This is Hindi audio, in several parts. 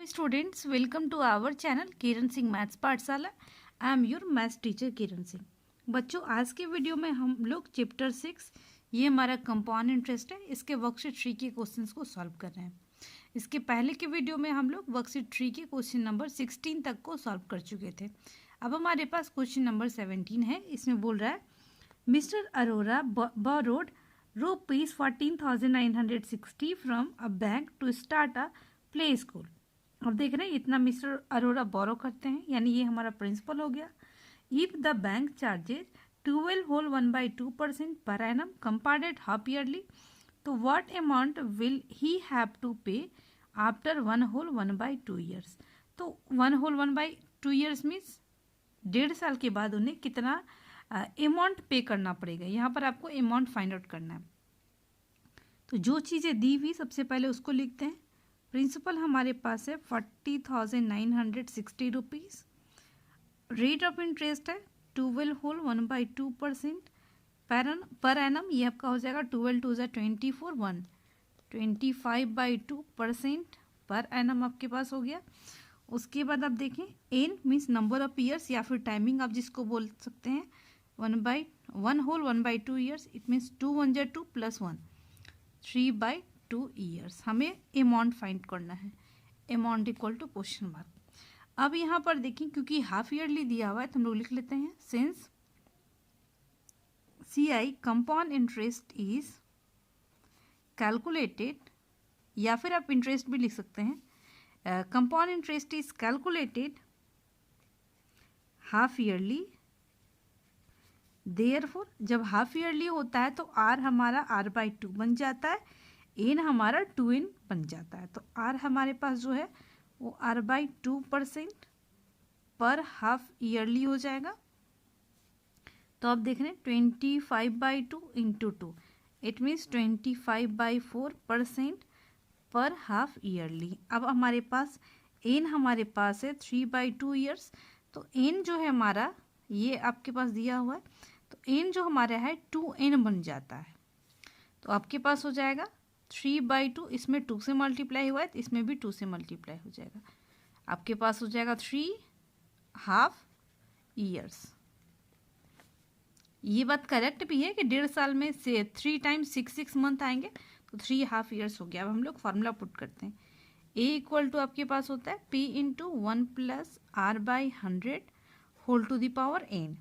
Students, welcome to our channel Kiran Singh maths Pathshala. I am your maths teacher Kiran Singh. बच्चों, आज के वीडियो में हम लोग चैप्टर 6, ये हमारा कंपाउंड इंटरेस्ट है, इसके वर्कशीट 3 के क्वेश्चंस को सॉल्व कर रहे हैं। इसके पहले के वीडियो में हम लोग वर्कशीट 3 के क्वेश्चन नंबर 16 तक को सॉल्व कर चुके थे। अब हमारे पास क्वेश्चन नंबर 17 है। इसमें बोल रहा है mister Arora borrowed ₹14,960 from a bank to start a play school. अब देख रहे हैं इतना मिस्टर अरोरा बोरो करते हैं, यानी ये हमारा प्रिंसिपल हो गया। If the bank charges 12 whole 1/2% पर एनम कंपाउंडेड हाफ ईयरली, तो what amount will he have to pay after 1 whole 1/2 years. तो 1 होल 1/2 ईयर्स मीन्स 1.5 साल के बाद उन्हें कितना अमाउंट पे करना पड़ेगा। यहाँ पर आपको अमाउंट फाइंड आउट करना है। तो जो चीज़ें दी हुई सबसे पहले उसको लिखते हैं। प्रिंसिपल हमारे पास है 40,960 रुपीज़। रेट ऑफ इंटरेस्ट है 12 होल 1/2% पर एनम। ये आपका हो जाएगा 12 2 24 1 25/2% पर एनम आपके पास हो गया। उसके बाद आप देखें n means number of years या फिर टाइमिंग आप जिसको बोल सकते हैं। 1 whole 1/2 years, it means 2 1 2 + 1 3/2 years. हमें अमाउंट फाइंड करना है। Amount equal to question mark. अब यहाँ पर देखें क्योंकि हाफ ईयरली दिया हुआ है तो हम लोग लिख लेते हैं since CI compound interest is calculated, या फिर आप इंटरेस्ट भी लिख सकते हैं। Compound interest is calculated half yearly, therefore जब हाफ ईयरली होता है तो R हमारा R/2 बन जाता है, एन हमारा 2n बन जाता है। तो R हमारे पास जो है वो R/2% पर हाफ ईयरली हो जाएगा। तो आप देख रहे हैं 25/2 × 2, इट मीन्स 25/4% पर हाफ ईयरली। अब हमारे पास एन हमारे पास है 3/2 ईयर्स। तो एन जो है हमारा ये आपके पास दिया हुआ है, तो एन जो हमारा है 2n बन जाता है। तो आपके पास हो जाएगा 3/2, इसमें 2 से मल्टीप्लाई हुआ है तो इसमें भी 2 से मल्टीप्लाई हो जाएगा। आपके पास हो जाएगा 3 हाफ ईयर्स। ये बात करेक्ट भी है कि 1.5 साल में से 3 टाइम्स 6 मंथ आएंगे तो 3 हाफ ईयर्स हो गया। अब हम लोग फार्मूला पुट करते हैं। A इक्वल टू आपके पास होता है P × 1 + R/100 whole to the power n।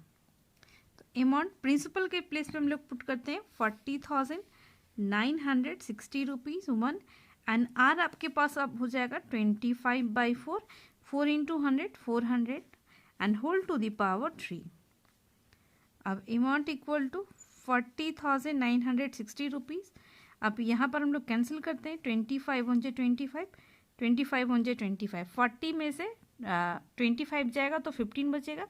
तो अमाउंट प्रिंसिपल के प्लेस पे हम लोग पुट करते हैं 40,960 रुपीज़ 1, एंड R आपके पास अब हो जाएगा 25/4, 4 × 100 400 and whole to the power 3। अब अमाउंट इक्वल टू 40,960 रुपीज़। अब यहाँ पर हम लोग कैंसिल करते हैं 25 1 25, 25 1 25, 40 में से 25 जाएगा तो 15 बचेगा,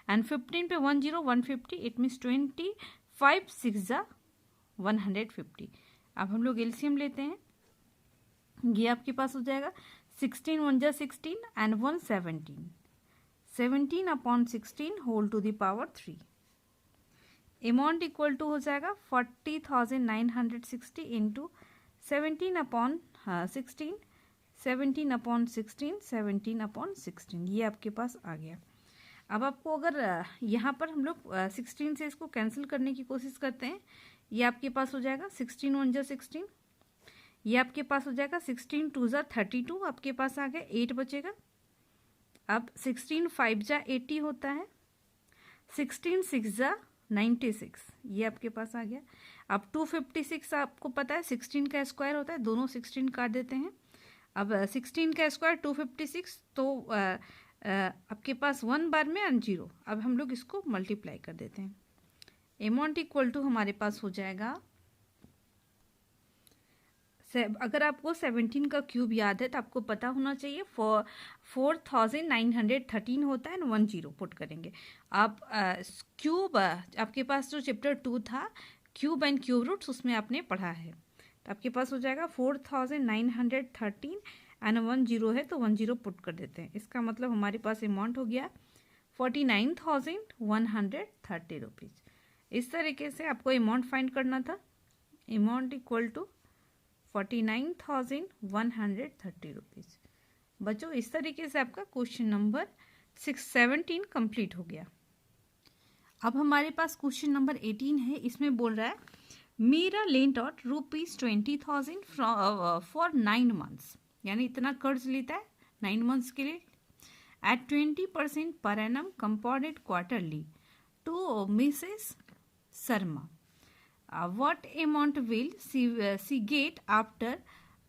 एंड 15 पे 1 0 150, इट मीन्स 25 6 150। अब हम लोग एलसीएम लेते हैं। ये आपके पास हो जाएगा 16 1 16 and 1 17, 17/16 whole to the power 3। Amount equal to हो जाएगा 40,960 इंटू 17/16, 17/16, 17/16, ये आपके पास आ गया। अब आपको अगर यहाँ पर हम लोग 16 से इसको कैंसिल करने की कोशिश करते हैं, ये आपके पास हो जाएगा 16 1 16, ये आपके पास हो जाएगा 16 2 32, आपके पास आ गया 8 बचेगा। अब 16 5 80 होता है, 16 6 96, ये आपके पास आ गया। अब 256 आपको पता है 16 का स्क्वायर होता है, दोनों 16 काट देते हैं। अब 16 का स्क्वायर 256, तो आपके पास 1 बार में एंड 0। अब हम लोग इसको मल्टीप्लाई कर देते हैं। अमाउंट इक्वल टू हमारे पास हो जाएगा, अगर आपको 17 का क्यूब याद है तो आपको पता होना चाहिए 4,913 होता है, 1 0 पुट करेंगे। आप क्यूब आपके पास जो चैप्टर 2 था क्यूब एंड क्यूब रूट्स, उसमें आपने पढ़ा है। तो आपके पास हो जाएगा 4,913 एंड 1 0 है तो 1 0 पुट कर देते हैं। इसका मतलब हमारे पास अमाउंट हो गया 49,130 रुपीज़। इस तरीके से आपको अमाउंट फाइंड करना था। Amount equal to 49,130 rupees. बच्चों इस तरीके से आपका क्वेश्चन नंबर 617 कंप्लीट हो गया। अब हमारे पास क्वेश्चन नंबर 18 है। इसमें बोल रहा है Meera lent out ₹20,000 for 9 months, यानी इतना कर्ज लेता है 9 मंथ्स के लिए at 20% per annum compounded quarterly to Mrs. Sharma. What amount will she get after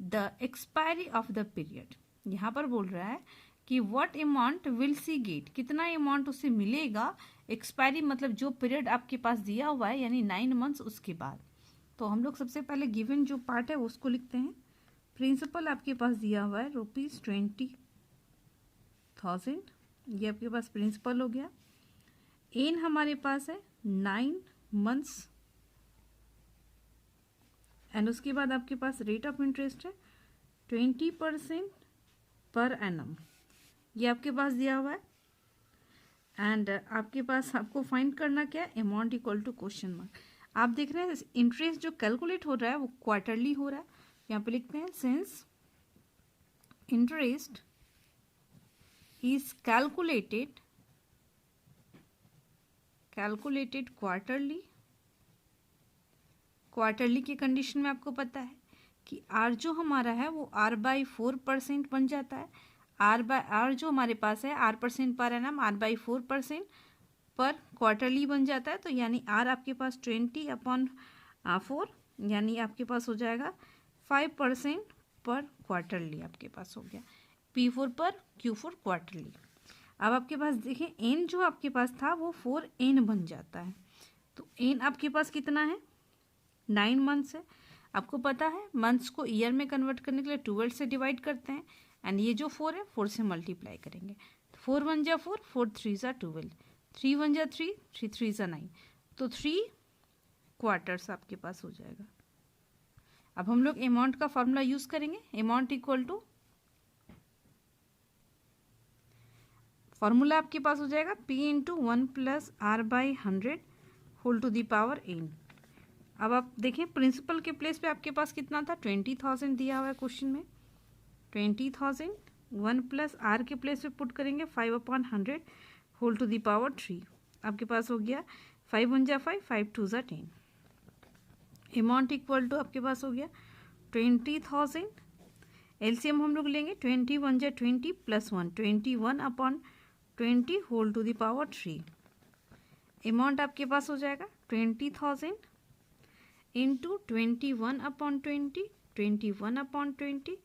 the expiry of the period? यहाँ पर बोल रहा है कि what amount will she get, कितना अमाउंट उसे मिलेगा एक्सपायरी मतलब जो पीरियड आपके पास दिया हुआ है यानी 9 मंथ्स उसके बाद। तो हम लोग सबसे पहले गिवन जो पार्ट है उसको लिखते हैं। प्रिंसिपल आपके पास दिया हुआ है ₹20,000, ये आपके पास प्रिंसिपल हो गया। एन हमारे पास है 9 मंथ्स एंड उसके बाद आपके पास रेट ऑफ इंटरेस्ट है 20% पर एनम, ये आपके पास दिया हुआ है। एंड आपके पास आपको फाइंड करना क्या है, amount equal to question mark. आप देख रहे हैं इंटरेस्ट जो कैलकुलेट हो रहा है वो क्वार्टरली हो रहा है। यहाँ पे लिखते हैं since interest is calculated quarterly की कंडीशन में आपको पता है कि आर जो हमारा है वो R/4% बन जाता है। आर जो हमारे पास है R% पर एनम R/4% पर क्वार्टरली बन जाता है। तो यानी आर आपके पास 20/4 यानी आपके पास हो जाएगा 5% पर क्वार्टरली आपके पास हो गया। P4 पर Q4 क्वार्टरली। अब आपके पास देखें एन जो आपके पास था वो 4n बन जाता है। तो एन आपके पास कितना है 9 मंथ्स है। आपको पता है मंथ्स को ईयर में कन्वर्ट करने के लिए 12 से डिवाइड करते हैं एंड ये जो 4 है 4 से मल्टीप्लाई करेंगे। 4 1 जा 4, 4 3 जा 12, 3 1 जा 3, 3 3 जा 9, तो 3 क्वार्टर्स आपके पास हो जाएगा। अब हम लोग अमाउंट का फॉर्मूला यूज करेंगे। अमाउंट इक्वल टू फॉर्मूला आपके पास हो जाएगा P into 1 plus R/100 whole to the power n। अब आप देखें प्रिंसिपल के प्लेस पे आपके पास कितना था 20,000 दिया हुआ है क्वेश्चन में। 20,000 1 प्लस R के प्लेस पे पुट करेंगे 5/100 होल टू दी पावर 3। आपके पास हो गया 5 1 जा 5, 5 2 जा 10। अमाउंट इक्वल टू आपके पास हो गया 20,000। एलसीएम हम लोग लेंगे 20 1 जा 20 plus 1, 21/20 whole to the power 3। Amount आपके पास हो जाएगा 20,000 इंटू 21/20, 21/20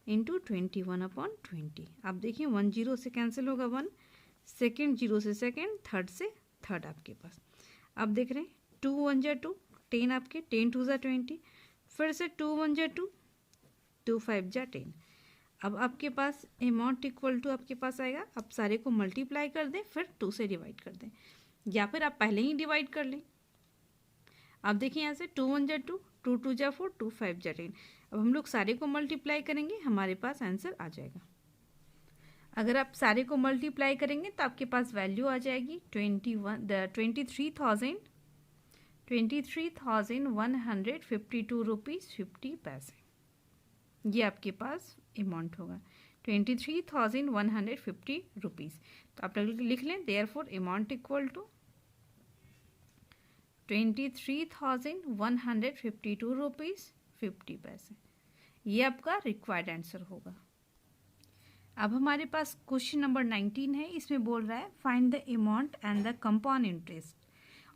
इंटू 21/20। आप देखिए 1 0 से कैंसिल होगा 1, सेकेंड 0 से सेकेंड, थर्ड से थर्ड आपके पास। आप देख रहे हैं 2 1 जा 2, 10 आपके 10 2 जा 20, फिर से 2 1 जा 2, 2 5 जा 10। अब आपके पास अमाउंट इक्वल टू आपके पास आएगा, आप सारे को मल्टीप्लाई कर दें फिर 2 से डिवाइड कर दें या फिर आप पहले ही डिवाइड कर लें। अब देखिए यहाँ से 2 1 जा 2, 2 2 जा 4, 2 5 जा 10। अब हम लोग सारे को मल्टीप्लाई करेंगे, हमारे पास आंसर आ जाएगा। अगर आप सारे को मल्टीप्लाई करेंगे तो आपके पास वैल्यू आ जाएगी 23,152 रुपीज़ 50 पैसे। ये आपके पास अमाउंट होगा 23,150 रुपीज़। तो आप लिख लें therefore amount equal to 23,152 rupees 50 पैसे। ये आपका रिक्वायर्ड आंसर होगा। अब हमारे पास क्वेश्चन नंबर 19 है। इसमें बोल रहा है find the amount and the compound interest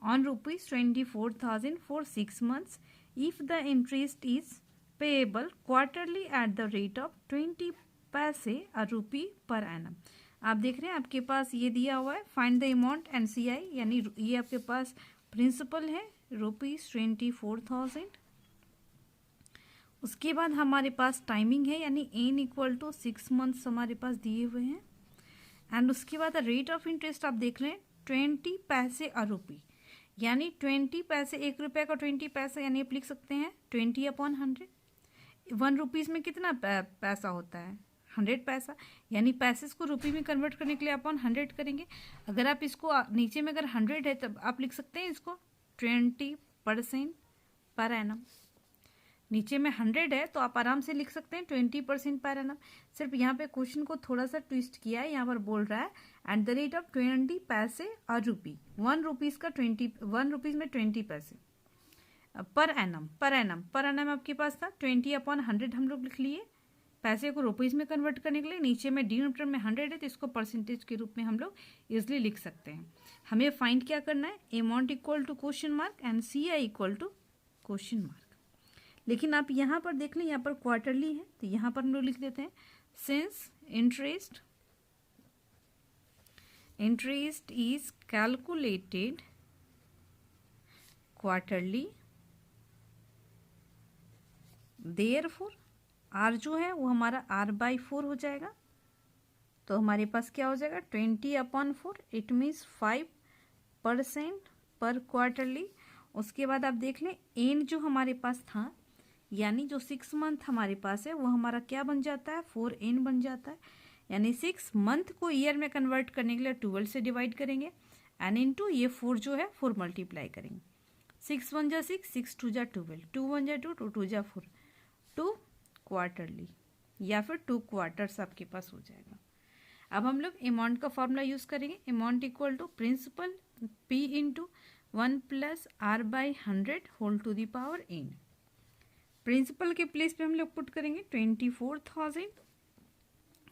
on ₹24,000 for 6 months if the interest is payable quarterly at the rate of 20 पैसे अ रुपी पर एनम। आप देख रहे हैं आपके पास ये दिया हुआ है find the amount and CI, यानी ये आपके पास प्रिंसिपल है ₹24,000। उसके बाद हमारे पास टाइमिंग है यानी n इक्वल टू 6 months हमारे पास दिए हुए हैं एंड उसके बाद रेट ऑफ इंटरेस्ट आप देख लें 20 पैसे अ रुपी, यानी 20 पैसे, 1 रुपये का 20 पैसे, यानी आप लिख सकते हैं 20/100। 1 रुपीज़ में कितना पैसा होता है 100 पैसा, यानी पैसेस को रुपये में कन्वर्ट करने के लिए अपन 100 करेंगे। अगर आप इसको नीचे में अगर 100 है तब आप लिख सकते हैं इसको 20% पर एनम। नीचे में 100 है तो आप आराम से लिख सकते हैं 20% पर एनम। सिर्फ यहाँ पे क्वेश्चन को थोड़ा सा ट्विस्ट किया है, यहाँ पर बोल रहा है एट द रेट ऑफ 20 पैसे और रुपी, 1 रुपीज़ का 1 रुपीज़ में 20 पैसे पर एनम आपके पास था 20/100 हम लोग लिख लिए। पैसे को रुपीज़ में कन्वर्ट करने के लिए नीचे में डिनोमिनेटर में 100 है तो इसको परसेंटेज के रूप में हम लोग इजिली लिख सकते हैं। हमें फाइंड क्या करना है, amount equal to question mark and CI equal to question mark. लेकिन आप यहाँ पर देख लें, यहाँ पर क्वार्टरली है तो यहाँ पर हम लोग लिख देते हैं since interest is calculated quarterly, therefore R जो है वो हमारा R/4 हो जाएगा। तो हमारे पास क्या हो जाएगा 20/4, इट मीन्स 5% पर क्वार्टरली। उसके बाद आप देख लें एंड जो हमारे पास था, यानी जो 6 मंथ हमारे पास है वो हमारा क्या बन जाता है 4n बन जाता है। यानी 6 मंथ को ईयर में कन्वर्ट करने के लिए 12 से डिवाइड करेंगे एंड इनटू ये 4 जो है 4 मल्टीप्लाई करेंगे। 6 1 जा 6, 6 2 जा 12, 2 1 जा 2, 2 2 जा 4, 2 क्वार्टरली या फिर 2 क्वार्टर्स आपके पास हो जाएगा। अब हम लोग अमाउंट का फॉर्मूला यूज करेंगे, amount equal to principal P into 1 plus R/100 whole to the power n। Principal के प्लेस पे हम लोग पुट करेंगे 24,000,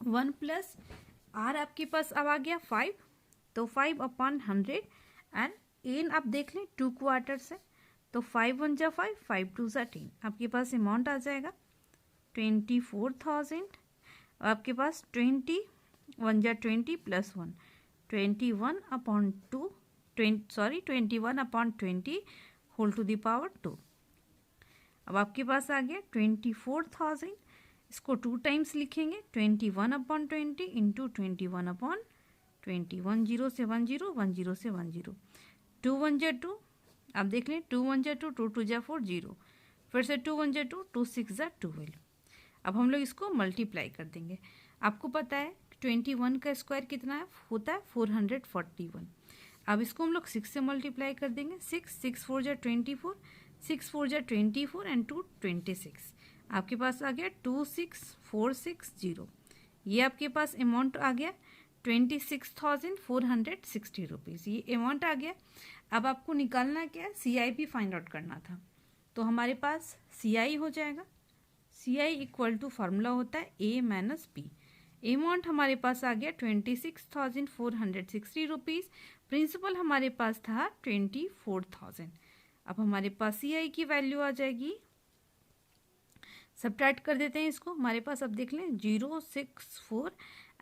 1 प्लस R आपके पास अब आ गया 5, तो 5/100 एंड n आप देख लें 2 क्वार्टर्स है तो 5 1 जा 5, 5 2 जा 10, आपके पास अमाउंट आ जाएगा 24,000। आपके पास 20 1 जा 20 plus 1, 21/20 whole to the power 2। अब आपके पास आ गया 24,000, इसको 2 टाइम्स लिखेंगे 21/20 इंटू 21/20, 1 0 से 1 0, 1 0 से 1 0, 2 1 जा 2, आप देख लें 2 1 जा 2, 2 2 जा 4 0, फिर से 2 1 जा 2, 2 6 जा 12। अब हम लोग इसको मल्टीप्लाई कर देंगे। आपको पता है 21 का स्क्वायर कितना है, होता है 441। अब इसको हम लोग 6 से मल्टीप्लाई कर देंगे, 6 4 जा 24, 6 4 जा 24 एंड 2 26। आपके पास आ गया 26,460। ये आपके पास अमाउंट आ गया 26,460 रुपीज़, ये अमाउंट आ गया। अब आपको निकालना क्या है, CI फाइंड आउट करना था। तो हमारे पास CI हो जाएगा, CI इक्वल टू फार्मूला होता है A माइनस P। अमाउंट हमारे पास आ गया 26,460 रुपीज़, प्रिंसिपल हमारे पास था 24,000। अब हमारे पास CI की वैल्यू आ जाएगी, सब्ट्रैक्ट कर देते हैं इसको। हमारे पास अब देख लें 064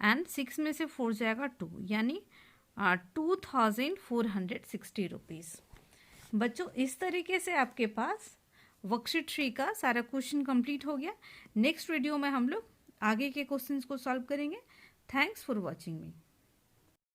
एंड 6 में से 4 जाएगा 2, यानी 2,460 रुपीज़। बच्चों इस तरीके से आपके पास वर्कशीट 3 का सारा क्वेश्चन कंप्लीट हो गया। नेक्स्ट वीडियो में हम लोग आगे के क्वेश्चंस को सॉल्व करेंगे। Thanks for watching me.